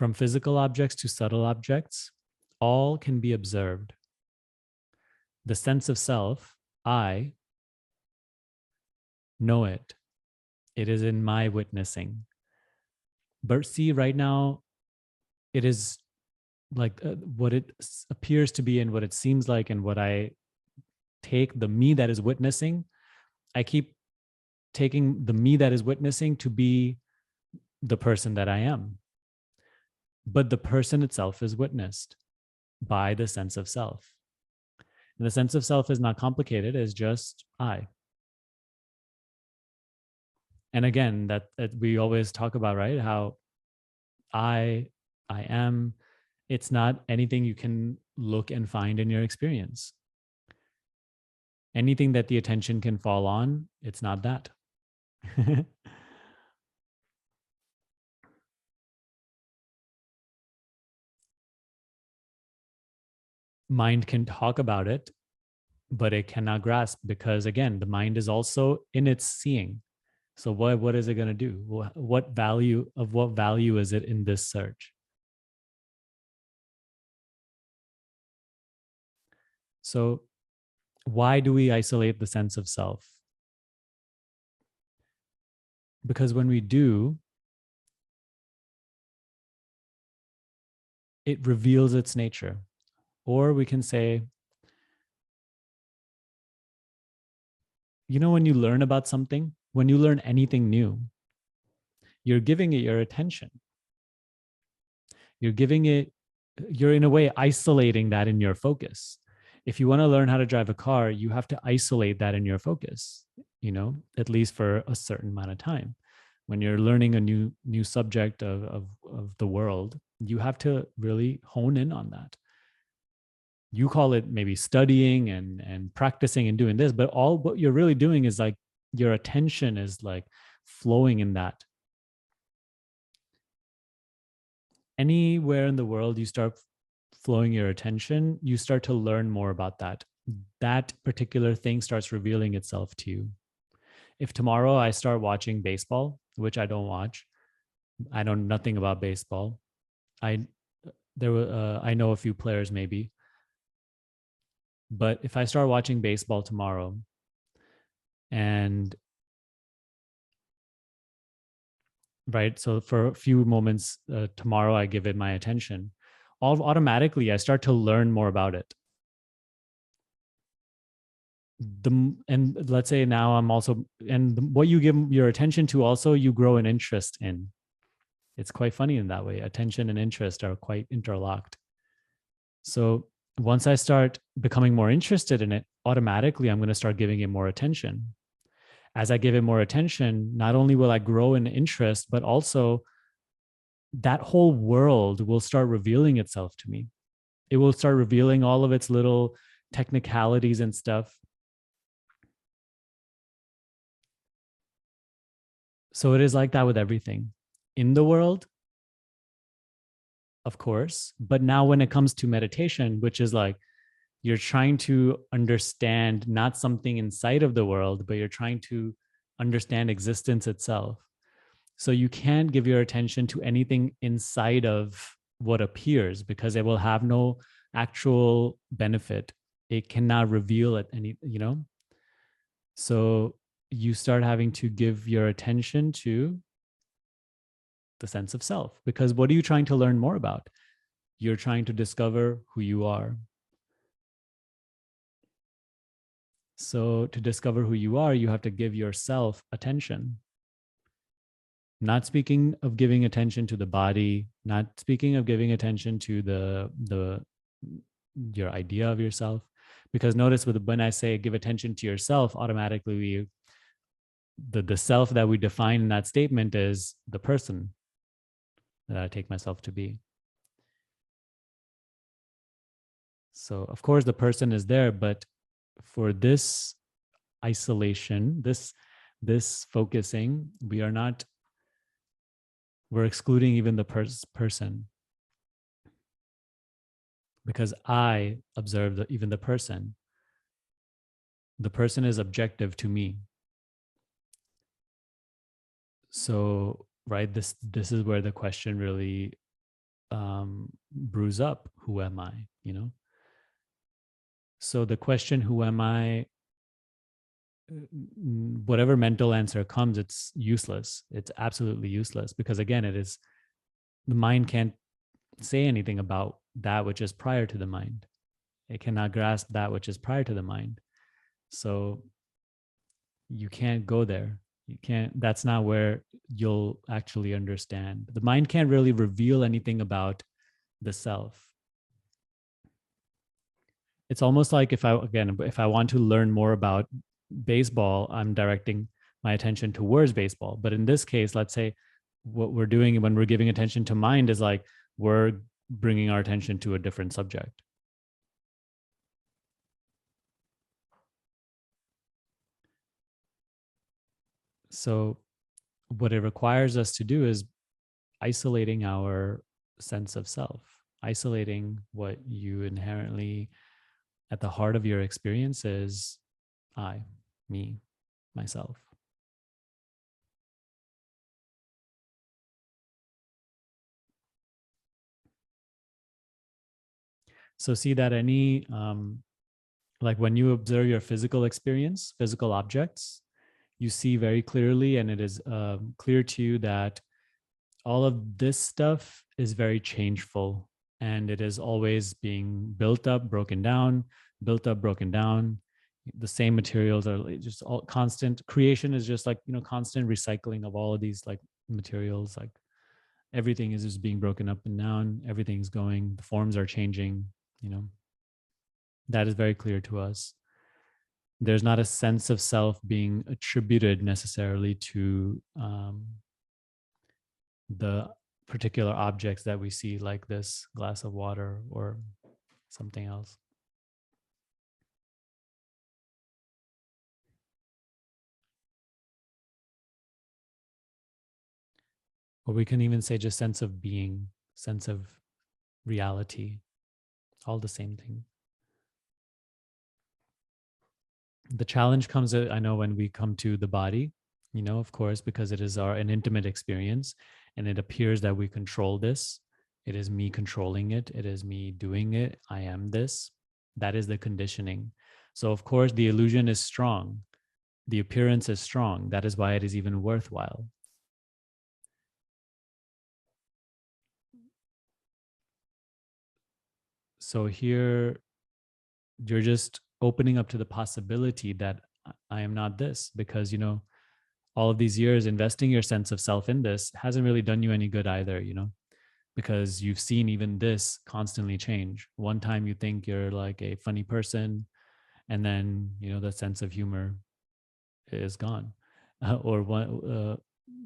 From physical objects to subtle objects, all can be observed. The sense of self, I, know it. It is in my witnessing. But see, right now, it is like what it appears to be and what it seems like, and what I take the me that is witnessing. I keep taking the me that is witnessing to be the person that I am. But the person itself is witnessed by the sense of self. And the sense of self is not complicated, it's just I. And again, that we always talk about, right? How I am, it's not anything you can look and find in your experience. Anything that the attention can fall on, it's not that. Mind can talk about it, but it cannot grasp, because again, the mind is also in its seeing. So what is it going to do? What value is it in this search? So why do we isolate the sense of self? Because when we do, it reveals its nature. Or we can say, when you learn about something, when you learn anything new, you're giving it your attention. You're in a way isolating that in your focus. If you want to learn how to drive a car, you have to isolate that in your focus, at least for a certain amount of time. When you're learning a new subject of the world, you have to really hone in on that. You call it maybe studying and practicing and doing this, but all what you're really doing is like your attention is like flowing in that. Anywhere in the world you start flowing your attention, you start to learn more about that. That particular thing starts revealing itself to you. If tomorrow I start watching baseball, which I don't watch, I know nothing about baseball. I know a few players maybe, but if I start watching baseball tomorrow, and right, so for a few moments tomorrow I give it my attention, automatically I start to learn more about it. And let's say now I'm also, and what you give your attention to also, you grow an interest in. It's quite funny in that way. Attention and interest are quite interlocked. So once I start becoming more interested in it, automatically I'm going to start giving it more attention. As I give it more attention, not only will I grow in interest, but also that whole world will start revealing itself to me. It will start revealing all of its little technicalities and stuff. So it is like that with everything in the world, of course. But now when it comes to meditation, which is like you're trying to understand not something inside of the world, but you're trying to understand existence itself. So you can't give your attention to anything inside of what appears, because it will have no actual benefit. It cannot reveal it any. So you start having to give your attention to the sense of self, because what are you trying to learn more about? You're trying to discover who you are. So to discover who you are, you have to give yourself attention. Not speaking of giving attention to the body, not speaking of giving attention to your idea of yourself. Because notice when I say give attention to yourself, automatically the self that we define in that statement is the person that I take myself to be. So of course the person is there, but for this isolation, this focusing, we're excluding even the person, because I observe even the person. The person is objective to me. So, right, this is where the question really bruise up, who am I, so the question, who am I, whatever mental answer comes, it's useless. It's absolutely useless, because again, it is, the mind can't say anything about that which is prior to the mind. It cannot grasp that which is prior to the mind. So you can't go there. You can't, that's not where you'll actually understand. The mind can't really reveal anything about the self. It's almost like, if I want to learn more about baseball, I'm directing my attention towards baseball. But in this case, let's say what we're doing when we're giving attention to mind is like we're bringing our attention to a different subject. So what it requires us to do is isolating our sense of self, isolating what you inherently, at the heart of your experience, is I, me, myself. So see that like when you observe your physical experience, physical objects, you see very clearly, and it is clear to you that all of this stuff is very changeful, and it is always being built up, broken down, built up, broken down. The same materials are just all constant. Creation is just like, constant recycling of all of these like materials. Like everything is just being broken up and down. Everything's going, the forms are changing, that is very clear to us. There's not a sense of self being attributed necessarily to the particular objects that we see, like this glass of water or something else. Or we can even say just sense of being, sense of reality, all the same thing. The challenge comes, I know, when we come to the body, of course, because it is an intimate experience, and it appears that we control this. It is me controlling it. It is me doing it. I am this. That is the conditioning. So of course, the illusion is strong. The appearance is strong. That is why it is even worthwhile. So here, you're just opening up to the possibility that I am not this, because, all of these years investing your sense of self in this hasn't really done you any good either, because you've seen even this constantly change. One time you think you're like a funny person, and then, the sense of humor is gone. Or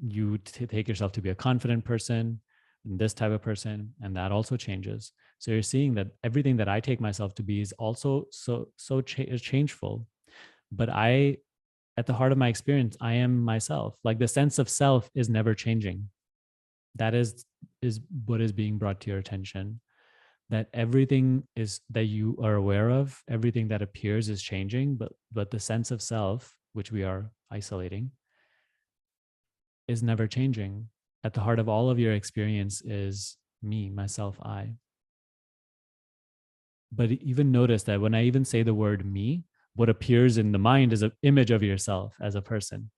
you take yourself to be a confident person, this type of person, and that also changes. So you're seeing that everything that I take myself to be is also changeful. But at the heart of my experience, I am myself. Like the sense of self is never changing. That is what is being brought to your attention. That everything is that you are aware of, everything that appears is changing, but the sense of self, which we are isolating, is never changing. At the heart of all of your experience is me, myself, I. But even notice that when I even say the word me, what appears in the mind is an image of yourself as a person.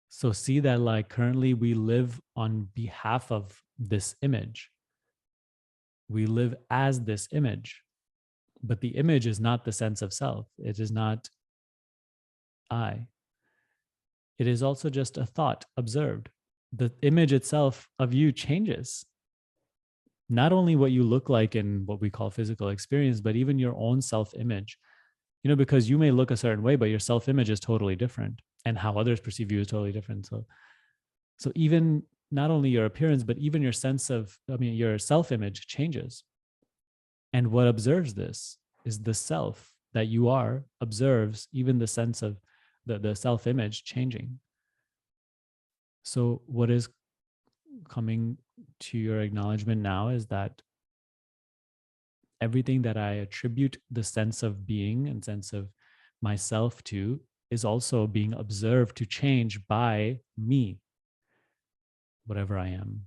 So see that like currently we live on behalf of this image. We live as this image, but the image is not the sense of self. It is not I. It is also just a thought observed. The image itself of you changes. Not only what you look like in what we call physical experience, but even your own self-image. Because you may look a certain way, but your self-image is totally different, and how others perceive you is totally different. So even not only your appearance, but even your your self-image changes. And what observes this is the self that you are observes even the sense of the self-image changing. So what is coming to your acknowledgement now is that everything that I attribute the sense of being and sense of myself to is also being observed to change by me. whatever I am.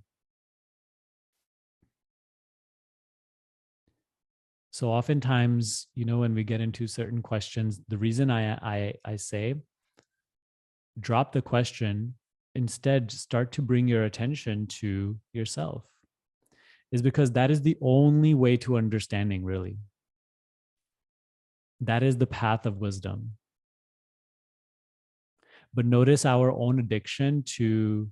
So oftentimes, when we get into certain questions, the reason I say drop the question, instead start to bring your attention to yourself, is because that is the only way to understanding, really. That is the path of wisdom. But notice our own addiction to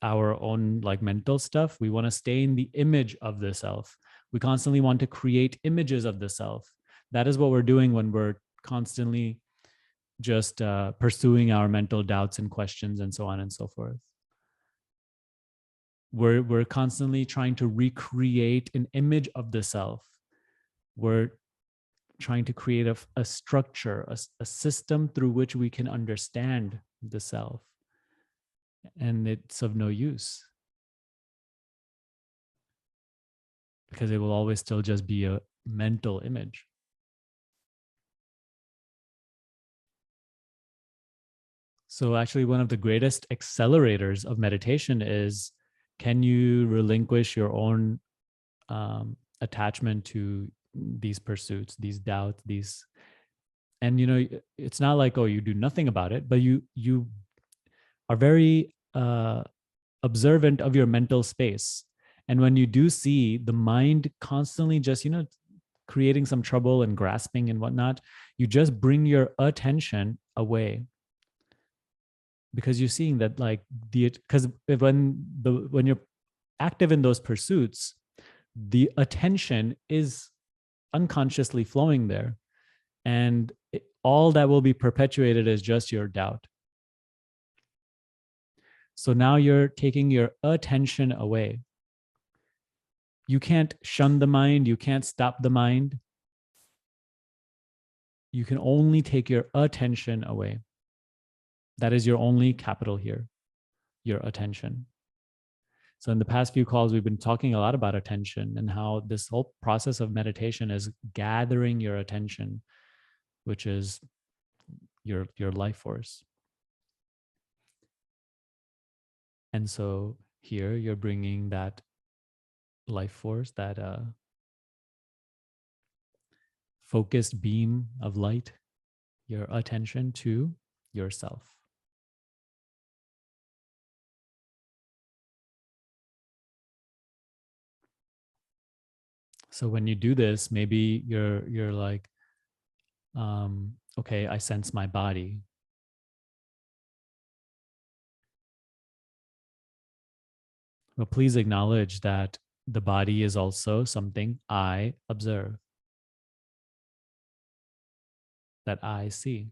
our own like mental stuff. We want to stay in the image of the self. We constantly want to create images of the self. That is what we're doing when we're constantly just pursuing our mental doubts and questions and so on and so forth. We're constantly trying to recreate an image of the self. We're trying to create a structure, a system through which we can understand the self. And it's of no use, because it will always still just be a mental image. So actually, one of the greatest accelerators of meditation is, can you relinquish your own attachment to these pursuits, these doubts, these, and it's not like, oh, you do nothing about it, but you are very observant of your mental space. And when you do see the mind constantly just creating some trouble and grasping and whatnot, you just bring your attention away, because you're seeing that, like, because when you're active in those pursuits, the attention is unconsciously flowing there, and all that will be perpetuated is just your doubt. So now you're taking your attention away. You can't shun the mind, you can't stop the mind. You can only take your attention away. That is your only capital here, your attention. So in the past few calls, we've been talking a lot about attention and how this whole process of meditation is gathering your attention, which is your life force. And so here you're bringing that life force, that focused beam of light, your attention to yourself. So when you do this, maybe you're like, okay, I sense my body. But please acknowledge that the body is also something I observe, that I see.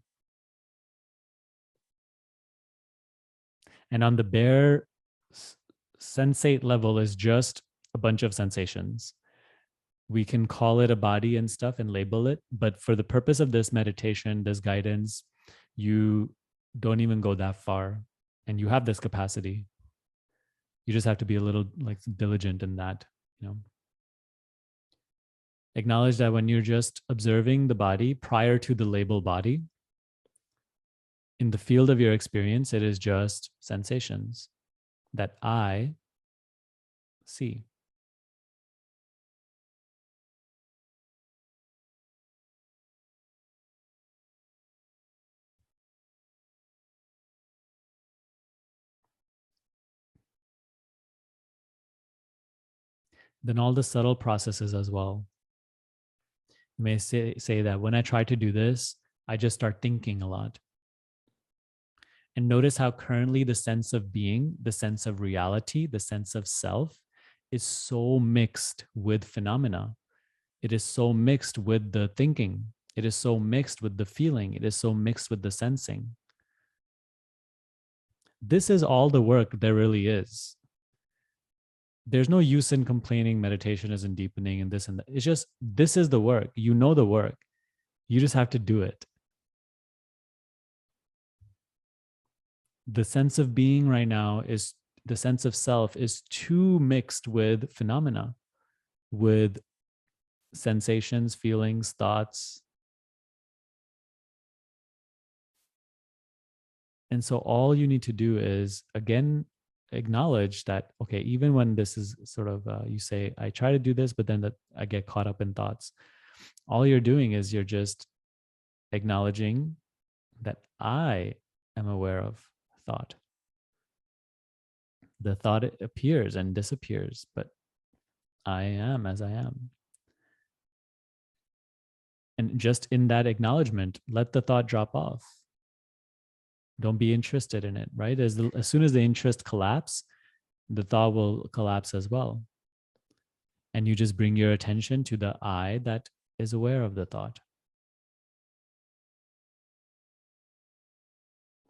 And on the bare sensate level is just a bunch of sensations. We can call it a body and stuff and label it, but for the purpose of this meditation, this guidance, you don't even go that far, and you have this capacity. You just have to be a little like diligent in that, Acknowledge that when you're just observing the body prior to the label body, in the field of your experience, it is just sensations that I see. Then all the subtle processes as well. You may say that when I try to do this, I just start thinking a lot. And notice how currently the sense of being, the sense of reality, the sense of self is so mixed with phenomena. It is so mixed with the thinking. It is so mixed with the feeling. It is so mixed with the sensing. This is all the work there really is. There's no use in complaining meditation isn't deepening and this and that. It's just, this is the work. You know the work. You just have to do it. The sense of being right now is, the sense of self is too mixed with phenomena, with sensations, feelings, thoughts. And so all you need to do is, again, acknowledge that, okay, even when this is sort of, you say, I try to do this, but then that I get caught up in thoughts. All you're doing is you're just acknowledging that I am aware of thought. The thought appears and disappears, but I am as I am. And just in that acknowledgement, let the thought drop off. Don't be interested in it, right? As soon as the interest collapse, the thought will collapse as well. And you just bring your attention to the I that is aware of the thought,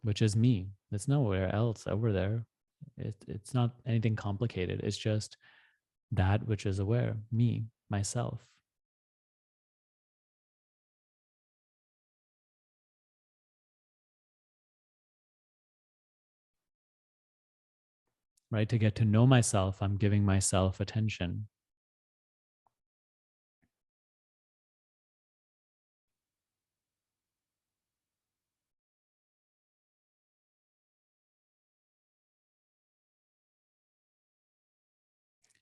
which is me. It's nowhere else over there. It's not anything complicated. It's just that which is aware, me, myself. Right? To get to know myself, I'm giving myself attention.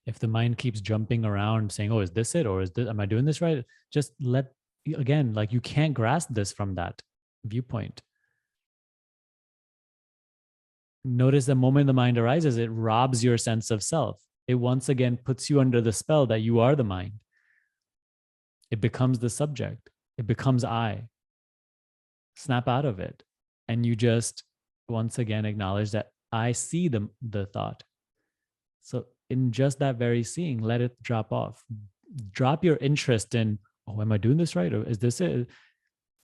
If the mind keeps jumping around saying, oh, is this it? Or is this, am I doing this right? Just let, again, like you can't grasp this from that viewpoint. Notice the moment the mind arises, it robs your sense of self. It once again puts you under the spell that you are the mind. It becomes the subject. It becomes I. Snap out of it. And you just once again acknowledge that I see the thought. So in just that very seeing, let it drop off. Drop your interest in, oh, am I doing this right? Or is this it?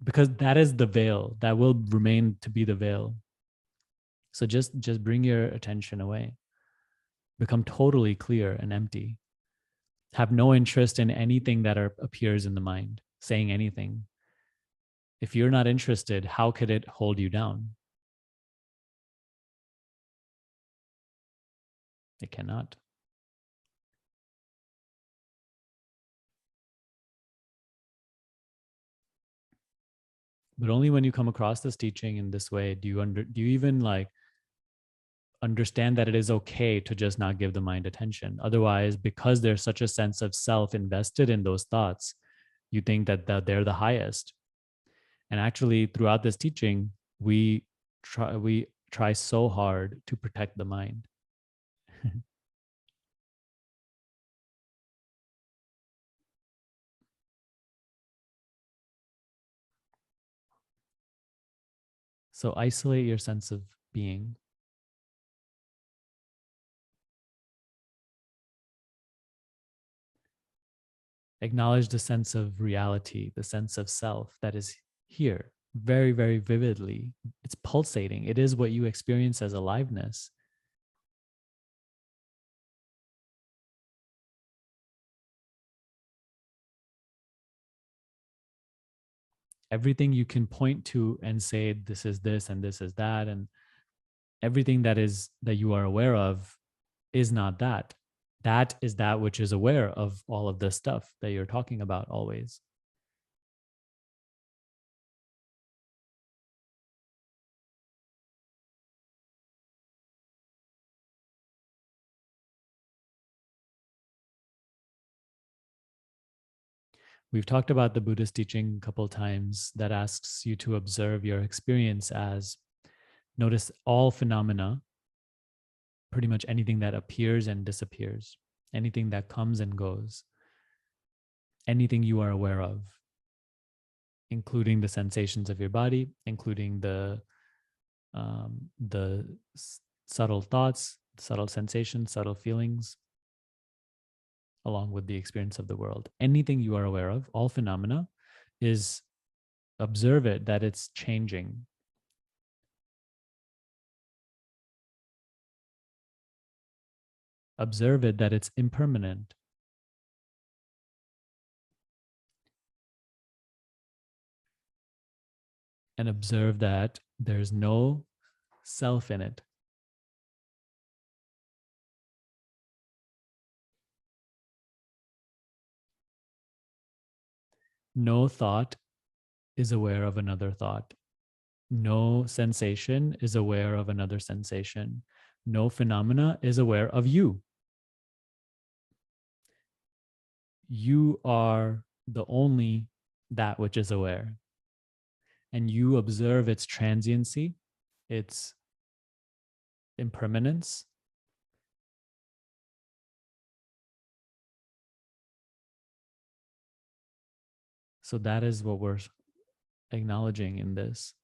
Because that is the veil. That will remain to be the veil. So just bring your attention away. Become totally clear and empty. Have no interest in anything that appears in the mind, saying anything. If you're not interested, how could it hold you down? It cannot. But only when you come across this teaching in this way do you even like understand that it is okay to just not give the mind attention. Otherwise, because there's such a sense of self invested in those thoughts, you think that they're the highest. And actually, throughout this teaching, we try so hard to protect the mind. So isolate your sense of being. Acknowledge the sense of reality, the sense of self that is here very, very vividly. It's pulsating. It is what you experience as aliveness. Everything you can point to and say, this is this and this is that, and everything that you are aware of is not that. That is that which is aware of all of this stuff that you're talking about always. We've talked about the Buddhist teaching a couple of times that asks you to observe your experience as notice all phenomena, pretty much anything that appears and disappears, anything that comes and goes, anything you are aware of, including the sensations of your body, including the subtle thoughts, subtle sensations, subtle feelings, along with the experience of the world. Anything you are aware of, all phenomena, is observe it that it's changing. Observe it that it's impermanent. And observe that there's no self in it. No thought is aware of another thought. No sensation is aware of another sensation. No phenomena is aware of you. You are the only that which is aware. And you observe its transiency, its impermanence. So that is what we're acknowledging in this.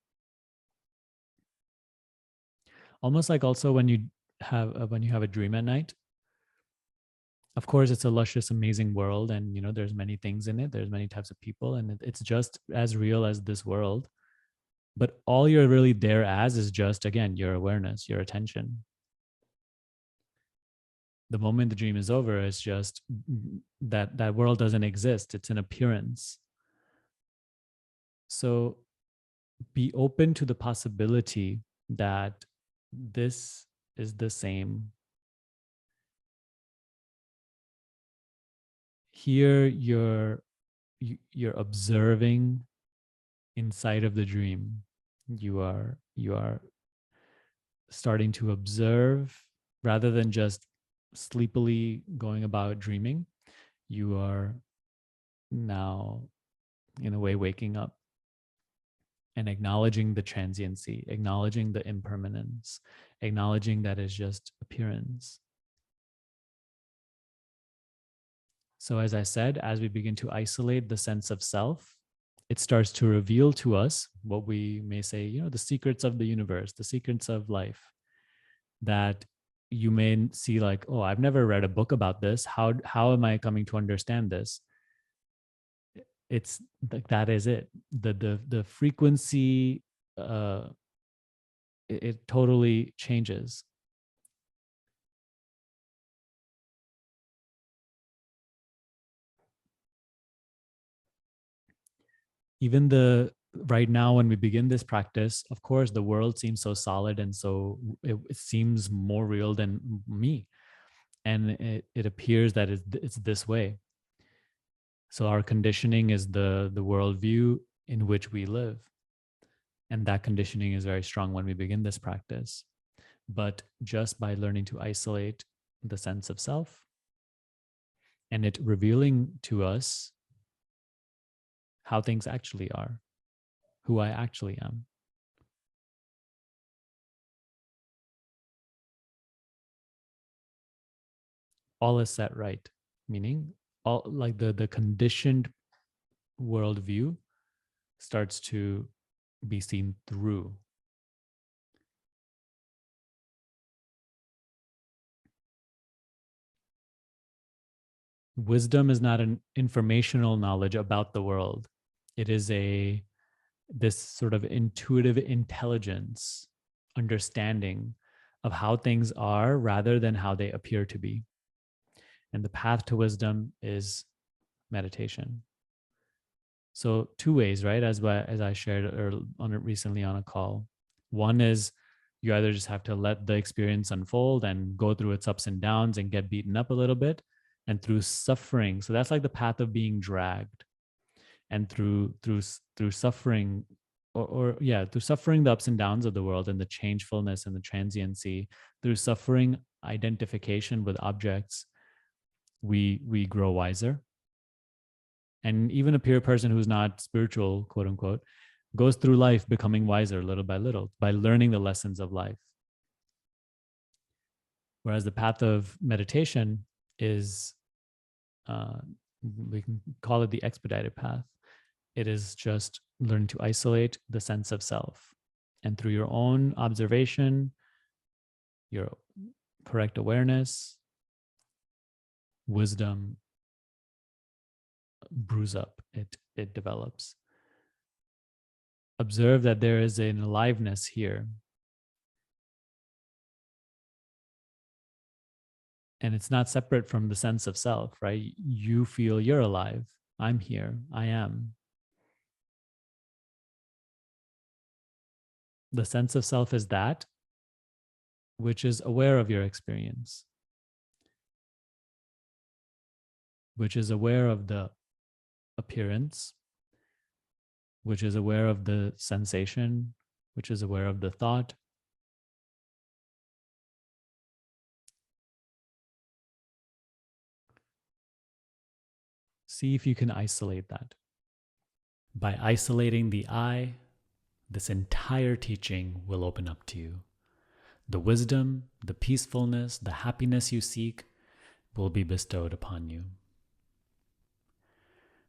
Almost like also when you have a dream at night, of course it's a luscious, amazing world, and there's many things in it, there's many types of people, and it's just as real as this world. But all you're really there as is just, again, your awareness, your attention. The moment the dream is over, it's just that world doesn't exist. It's an appearance. So be open to the possibility that this is the same. Here you're observing inside of the dream. You are starting to observe rather than just sleepily going about dreaming. You are now, in a way, waking up and acknowledging the transiency, acknowledging the impermanence, acknowledging that it's just appearance. So, as I said, as we begin to isolate the sense of self, it starts to reveal to us what we may say, the secrets of the universe, the secrets of life, that you may see like, oh, I've never read a book about this. How am I coming to understand this? It's like, that is it. The frequency, it totally changes. Even right now, when we begin this practice, of course the world seems so solid, and so it seems more real than me, and it appears that it's this way. So our conditioning is the worldview in which we live, and that conditioning is very strong when we begin this practice. But just by learning to isolate the sense of self and it revealing to us how things actually are, who I actually am, all is set right. Meaning, all like the conditioned worldview starts to be seen through. Wisdom is not an informational knowledge about the world. It is this sort of intuitive intelligence, understanding of how things are rather than how they appear to be. And the path to wisdom is meditation. So two ways, right? As I shared on it recently on a call. One is you either just have to let the experience unfold and go through its ups and downs and get beaten up a little bit, and through suffering. So that's like the path of being dragged, and through suffering, or yeah, through suffering the ups and downs of the world and the changefulness and the transiency, through suffering identification with objects, we grow wiser. And even a pure person who's not spiritual, quote unquote, goes through life becoming wiser little by little by learning the lessons of life. Whereas the path of meditation is, uh, we can call it the expedited path. It is just learning to isolate the sense of self. And through your own observation, your correct awareness, wisdom brews up, it develops. Observe that there is an aliveness here. And it's not separate from the sense of self, right? You feel you're alive. I'm here. I am. The sense of self is that which is aware of your experience, which is aware of the appearance, which is aware of the sensation, which is aware of the thought, See if you can isolate that. By isolating the I, this entire teaching will open up to you. The wisdom, the peacefulness, the happiness you seek will be bestowed upon you.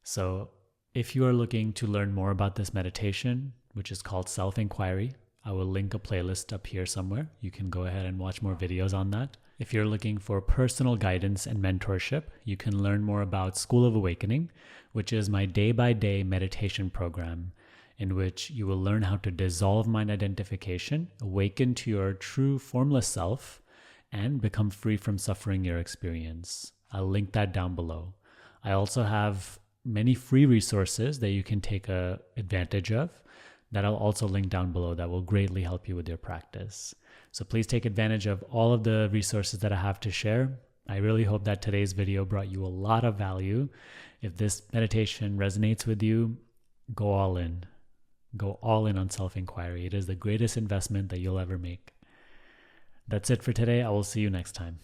So, if you are looking to learn more about this meditation, which is called self-inquiry, I will link a playlist up here somewhere. You can go ahead and watch more videos on that. If you're looking for personal guidance and mentorship, you can learn more about School of Awakening, which is my day-by-day meditation program in which you will learn how to dissolve mind identification, awaken to your true formless self, and become free from suffering your experience. I'll link that down below. I also have many free resources that you can take advantage of that I'll also link down below that will greatly help you with your practice. So please take advantage of all of the resources that I have to share. I really hope that today's video brought you a lot of value. If this meditation resonates with you, go all in. Go all in on self-inquiry. It is the greatest investment that you'll ever make. That's it for today. I will see you next time.